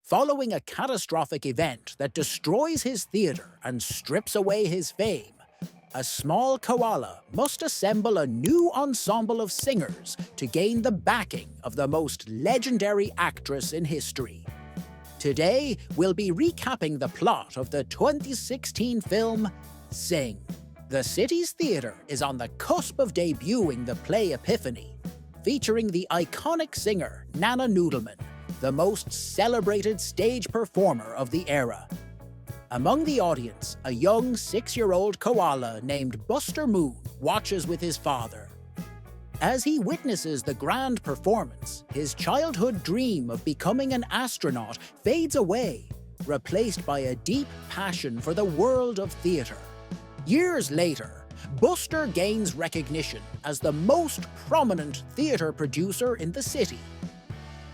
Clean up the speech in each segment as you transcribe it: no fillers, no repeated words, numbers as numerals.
Following a catastrophic event that destroys his theatre and strips away his fame, a small koala must assemble a new ensemble of singers to gain the backing of the most legendary actress in history. Today, we'll be recapping the plot of the 2016 film Sing. The city's theatre is on the cusp of debuting the play Epiphany, featuring the iconic singer Nana Noodleman, the most celebrated stage performer of the era. Among the audience, a young 6-year-old koala named Buster Moon watches with his father. As he witnesses the grand performance, his childhood dream of becoming an astronaut fades away, replaced by a deep passion for the world of theatre. Years later, Buster gains recognition as the most prominent theatre producer in the city.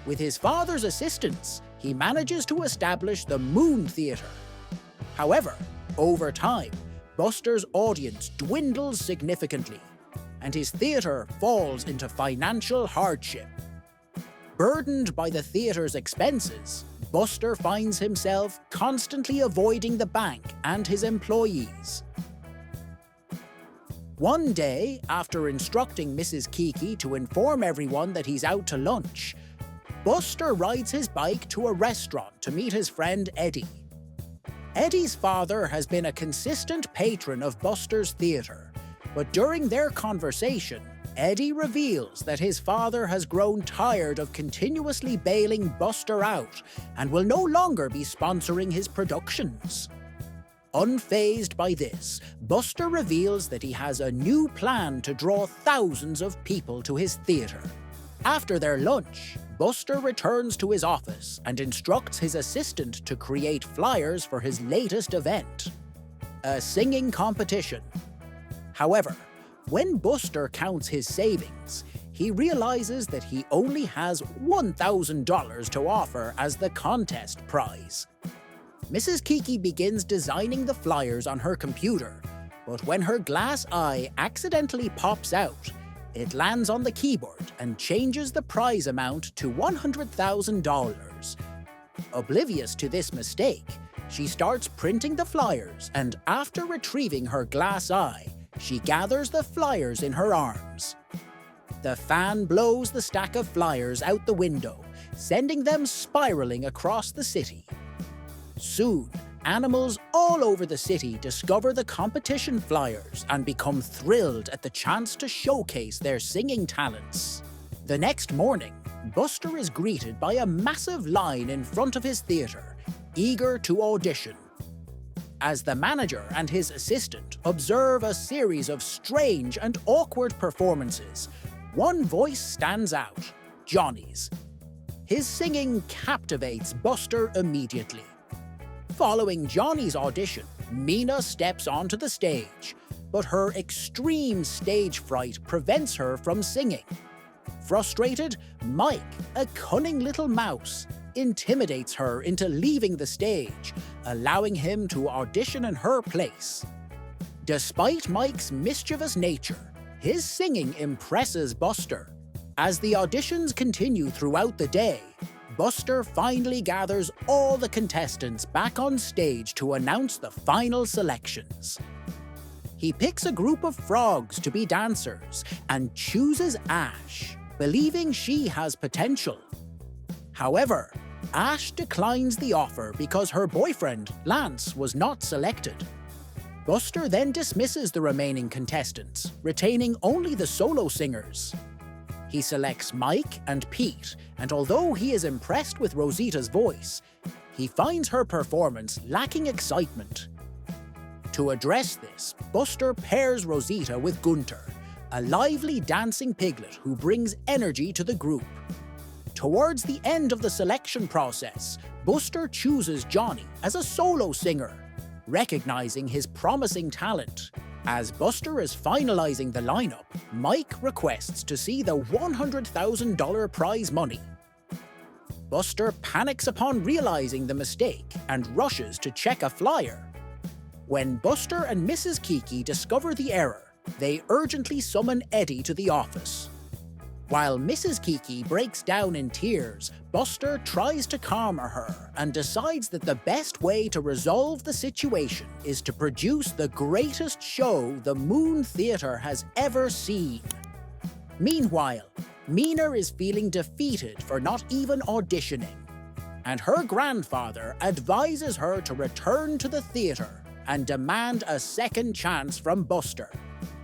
With his father's assistance, he manages to establish the Moon Theatre. However, over time, Buster's audience dwindles significantly, and his theatre falls into financial hardship. Burdened by the theatre's expenses, Buster finds himself constantly avoiding the bank and his employees. One day, after instructing Mrs. Kiki to inform everyone that he's out to lunch, Buster rides his bike to a restaurant to meet his friend Eddie. Eddie's father has been a consistent patron of Buster's theatre, but during their conversation, Eddie reveals that his father has grown tired of continuously bailing Buster out and will no longer be sponsoring his productions. Unfazed by this, Buster reveals that he has a new plan to draw thousands of people to his theatre. After their lunch, Buster returns to his office and instructs his assistant to create flyers for his latest event, a singing competition. However, when Buster counts his savings, he realizes that he only has $1,000 to offer as the contest prize. Mrs. Kiki begins designing the flyers on her computer, but when her glass eye accidentally pops out, it lands on the keyboard and changes the prize amount to $100,000. Oblivious to this mistake, she starts printing the flyers, and after retrieving her glass eye, she gathers the flyers in her arms. The fan blows the stack of flyers out the window, sending them spiraling across the city. Soon, animals all over the city discover the competition flyers and become thrilled at the chance to showcase their singing talents. The next morning, Buster is greeted by a massive line in front of his theatre, eager to audition. As the manager and his assistant observe a series of strange and awkward performances, one voice stands out, Johnny's. His singing captivates Buster immediately. Following Johnny's audition, Mina steps onto the stage, but her extreme stage fright prevents her from singing. Frustrated, Mike, a cunning little mouse, intimidates her into leaving the stage, allowing him to audition in her place. Despite Mike's mischievous nature, his singing impresses Buster. As the auditions continue throughout the day, Buster finally gathers all the contestants back on stage to announce the final selections. He picks a group of frogs to be dancers and chooses Ash, believing she has potential. However, Ash declines the offer because her boyfriend, Lance, was not selected. Buster then dismisses the remaining contestants, retaining only the solo singers. He selects Mike and Pete, and although he is impressed with Rosita's voice, he finds her performance lacking excitement. To address this, Buster pairs Rosita with Gunter, a lively dancing piglet who brings energy to the group. Towards the end of the selection process, Buster chooses Johnny as a solo singer, recognizing his promising talent. As Buster is finalizing the lineup, Mike requests to see the $100,000 prize money. Buster panics upon realizing the mistake and rushes to check a flyer. When Buster and Mrs. Kiki discover the error, they urgently summon Eddie to the office. While Mrs. Kiki breaks down in tears, Buster tries to calm her and decides that the best way to resolve the situation is to produce the greatest show the Moon Theatre has ever seen. Meanwhile, Mina is feeling defeated for not even auditioning, and her grandfather advises her to return to the theatre and demand a second chance from Buster.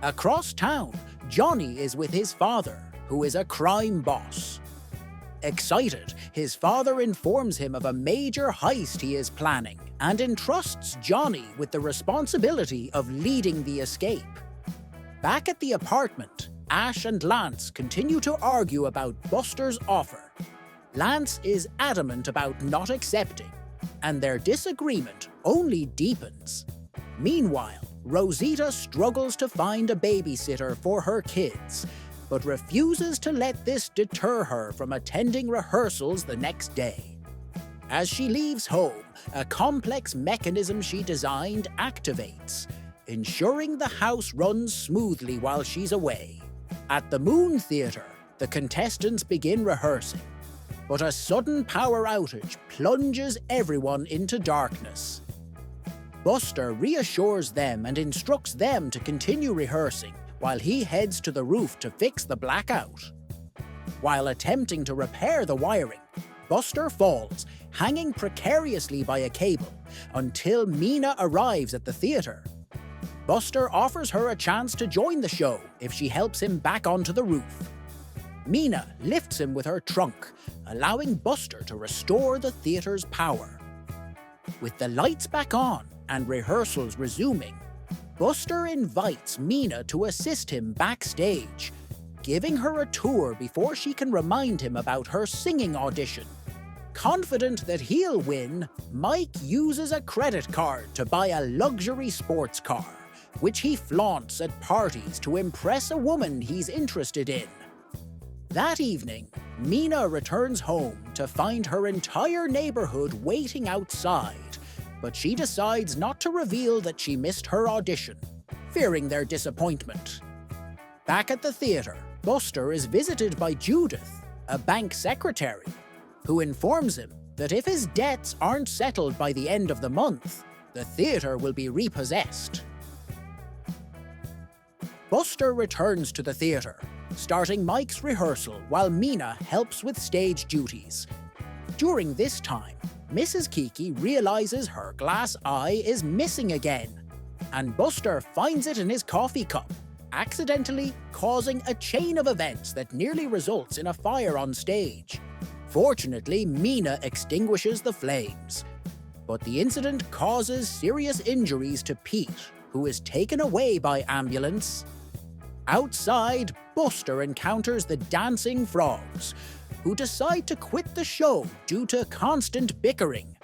Across town, Johnny is with his father, who is a crime boss. Excited, his father informs him of a major heist he is planning and entrusts Johnny with the responsibility of leading the escape. Back at the apartment, Ash and Lance continue to argue about Buster's offer. Lance is adamant about not accepting, and their disagreement only deepens. Meanwhile, Rosita struggles to find a babysitter for her kids, but refuses to let this deter her from attending rehearsals the next day. As she leaves home, a complex mechanism she designed activates, ensuring the house runs smoothly while she's away. At the Moon Theatre, the contestants begin rehearsing, but a sudden power outage plunges everyone into darkness. Buster reassures them and instructs them to continue rehearsing, while he heads to the roof to fix the blackout. While attempting to repair the wiring, Buster falls, hanging precariously by a cable, until Mina arrives at the theatre. Buster offers her a chance to join the show if she helps him back onto the roof. Mina lifts him with her trunk, allowing Buster to restore the theatre's power. With the lights back on and rehearsals resuming, Buster invites Mina to assist him backstage, giving her a tour before she can remind him about her singing audition. Confident that he'll win, Mike uses a credit card to buy a luxury sports car, which he flaunts at parties to impress a woman he's interested in. That evening, Mina returns home to find her entire neighborhood waiting outside, but she decides not to reveal that she missed her audition, fearing their disappointment. Back at the theatre, Buster is visited by Judith, a bank secretary, who informs him that if his debts aren't settled by the end of the month, the theatre will be repossessed. Buster returns to the theatre, starting Mike's rehearsal while Mina helps with stage duties. During this time, Mrs. Kiki realizes her glass eye is missing again, and Buster finds it in his coffee cup, accidentally causing a chain of events that nearly results in a fire on stage. Fortunately, Mina extinguishes the flames, but the incident causes serious injuries to Pete, who is taken away by ambulance. Outside, Buster encounters the dancing frogs, who decide to quit the show due to constant bickering.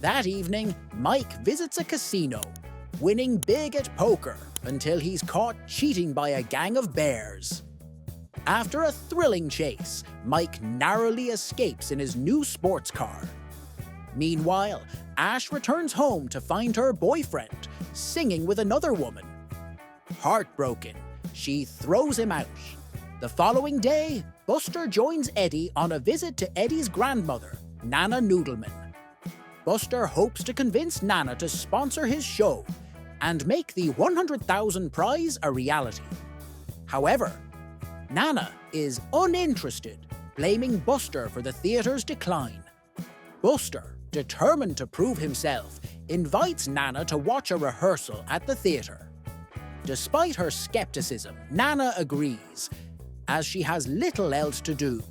That evening, Mike visits a casino, winning big at poker until he's caught cheating by a gang of bears. After a thrilling chase, Mike narrowly escapes in his new sports car. Meanwhile, Ash returns home to find her boyfriend singing with another woman. Heartbroken, she throws him out. The following day, Buster joins Eddie on a visit to Eddie's grandmother, Nana Noodleman. Buster hopes to convince Nana to sponsor his show and make the $100,000 prize a reality. However, Nana is uninterested, blaming Buster for the theatre's decline. Buster, determined to prove himself, invites Nana to watch a rehearsal at the theatre. Despite her skepticism, Nana agrees, as she has little else to do.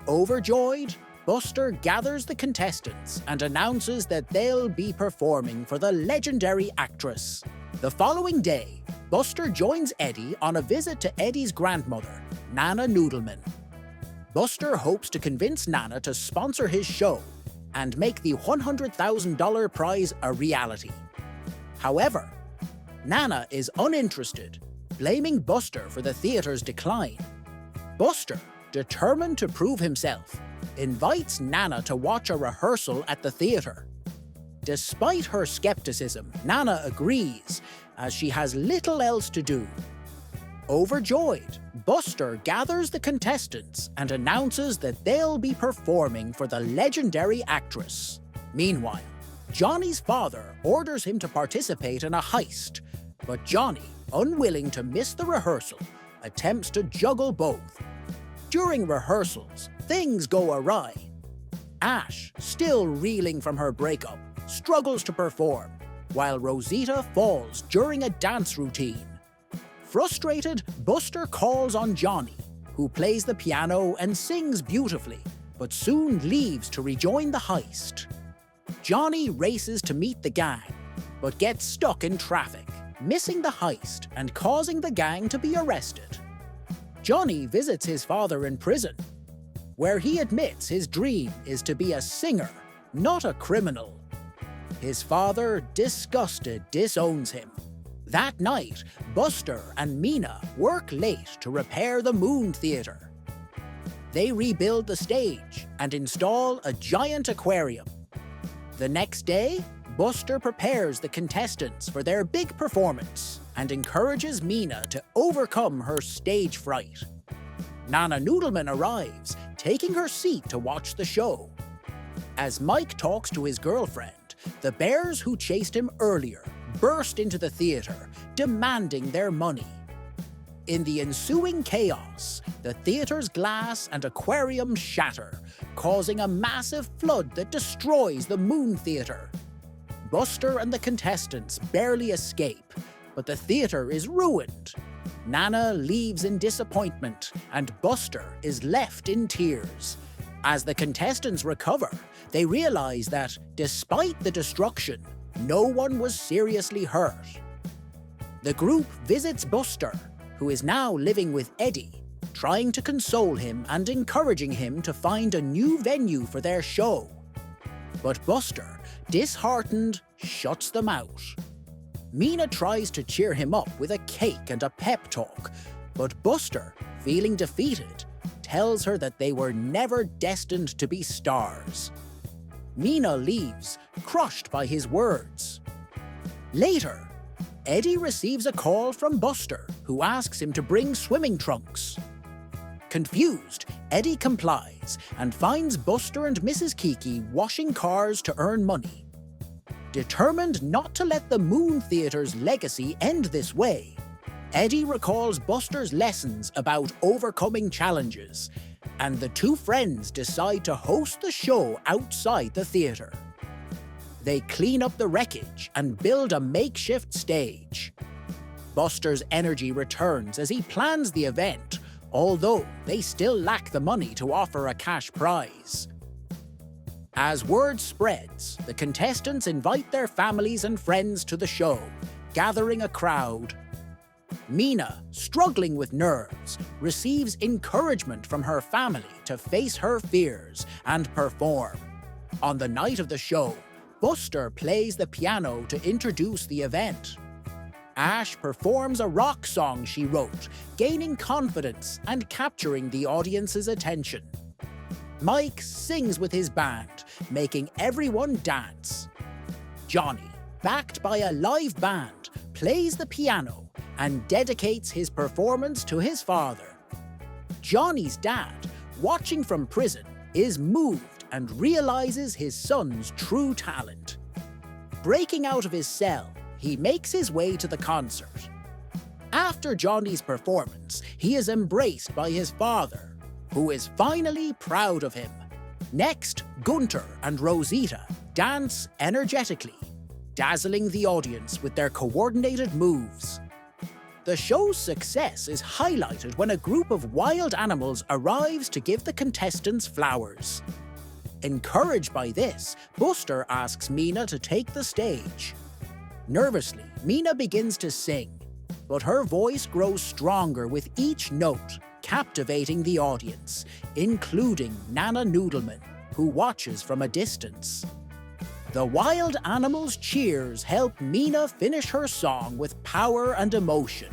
Overjoyed, Buster gathers the contestants and announces that they'll be performing for the legendary actress. The following day, Buster joins Eddie on a visit to Eddie's grandmother, Nana Noodleman. Buster hopes to convince Nana to sponsor his show and make the $100,000 prize a reality. However, Nana is uninterested, blaming Buster for the theatre's decline. Buster, determined to prove himself, invites Nana to watch a rehearsal at the theatre. Despite her skepticism, Nana agrees, as she has little else to do. Overjoyed, Buster gathers the contestants and announces that they'll be performing for the legendary actress. Meanwhile, Johnny's father orders him to participate in a heist, but Johnny, unwilling to miss the rehearsal, attempts to juggle both. During rehearsals, things go awry. Ash, still reeling from her breakup, struggles to perform, while Rosita falls during a dance routine. Frustrated, Buster calls on Johnny, who plays the piano and sings beautifully, but soon leaves to rejoin the heist. Johnny races to meet the gang, but gets stuck in traffic, missing the heist and causing the gang to be arrested. Johnny visits his father in prison, where he admits his dream is to be a singer, not a criminal. His father, disgusted, disowns him. That night, Buster and Mina work late to repair the Moon Theater. They rebuild the stage and install a giant aquarium. The next day, Buster prepares the contestants for their big performance and encourages Mina to overcome her stage fright. Nana Noodleman arrives, taking her seat to watch the show. As Mike talks to his girlfriend, the bears who chased him earlier burst into the theater, demanding their money. In the ensuing chaos, the theater's glass and aquarium shatter, causing a massive flood that destroys the Moon Theater. Buster and the contestants barely escape, but the theater is ruined. Nana leaves in disappointment, and Buster is left in tears. As the contestants recover, they realize that, despite the destruction, no one was seriously hurt. The group visits Buster, who is now living with Eddie, trying to console him and encouraging him to find a new venue for their show. But Buster, disheartened, shuts them out. Mina tries to cheer him up with a cake and a pep talk, but Buster, feeling defeated, tells her that they were never destined to be stars. Mina leaves, crushed by his words. Later, Eddie receives a call from Buster, who asks him to bring swimming trunks. Confused, Eddie complies and finds Buster and Mrs. Kiki washing cars to earn money. Determined not to let the Moon Theater's legacy end this way, Eddie recalls Buster's lessons about overcoming challenges, and the two friends decide to host the show outside the theater. They clean up the wreckage and build a makeshift stage. Buster's energy returns as he plans the event, although they still lack the money to offer a cash prize. As word spreads, the contestants invite their families and friends to the show, gathering a crowd. Mina, struggling with nerves, receives encouragement from her family to face her fears and perform. On the night of the show, Buster plays the piano to introduce the event. Ash performs a rock song she wrote, gaining confidence and capturing the audience's attention. Mike sings with his band, making everyone dance. Johnny, backed by a live band, plays the piano and dedicates his performance to his father. Johnny's dad, watching from prison, is moved and realizes his son's true talent. Breaking out of his cell, he makes his way to the concert. After Johnny's performance, he is embraced by his father, who is finally proud of him. Next, Gunter and Rosita dance energetically, dazzling the audience with their coordinated moves. The show's success is highlighted when a group of wild animals arrives to give the contestants flowers. Encouraged by this, Buster asks Mina to take the stage. Nervously, Mina begins to sing, but her voice grows stronger with each note, captivating the audience, including Nana Noodleman, who watches from a distance. The wild animals' cheers help Mina finish her song with power and emotion.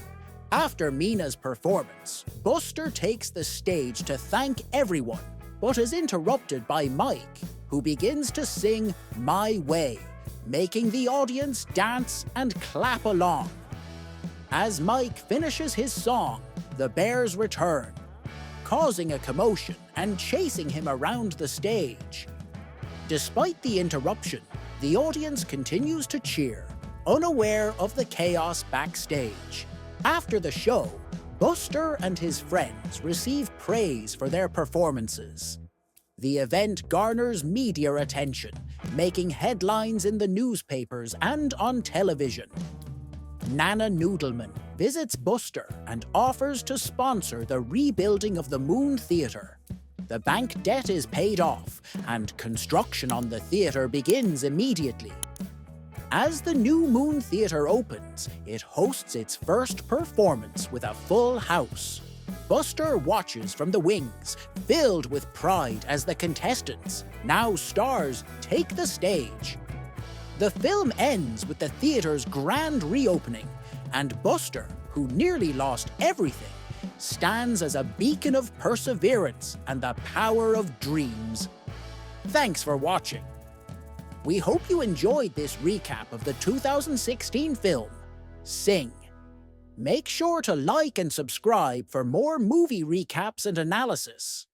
After Mina's performance, Buster takes the stage to thank everyone, but is interrupted by Mike, who begins to sing My Way, making the audience dance and clap along. As Mike finishes his song, the bears return, causing a commotion and chasing him around the stage. Despite the interruption, the audience continues to cheer, unaware of the chaos backstage. After the show, Buster and his friends receive praise for their performances. The event garners media attention, making headlines in the newspapers and on television. Nana Noodleman visits Buster and offers to sponsor the rebuilding of the Moon Theatre. The bank debt is paid off, and construction on the theatre begins immediately. As the new Moon Theatre opens, it hosts its first performance with a full house. Buster watches from the wings, filled with pride as the contestants, now stars, take the stage. The film ends with the theatre's grand reopening, and Buster, who nearly lost everything, stands as a beacon of perseverance and the power of dreams. Thanks for watching. We hope you enjoyed this recap of the 2016 film, Sing. Make sure to like and subscribe for more movie recaps and analysis.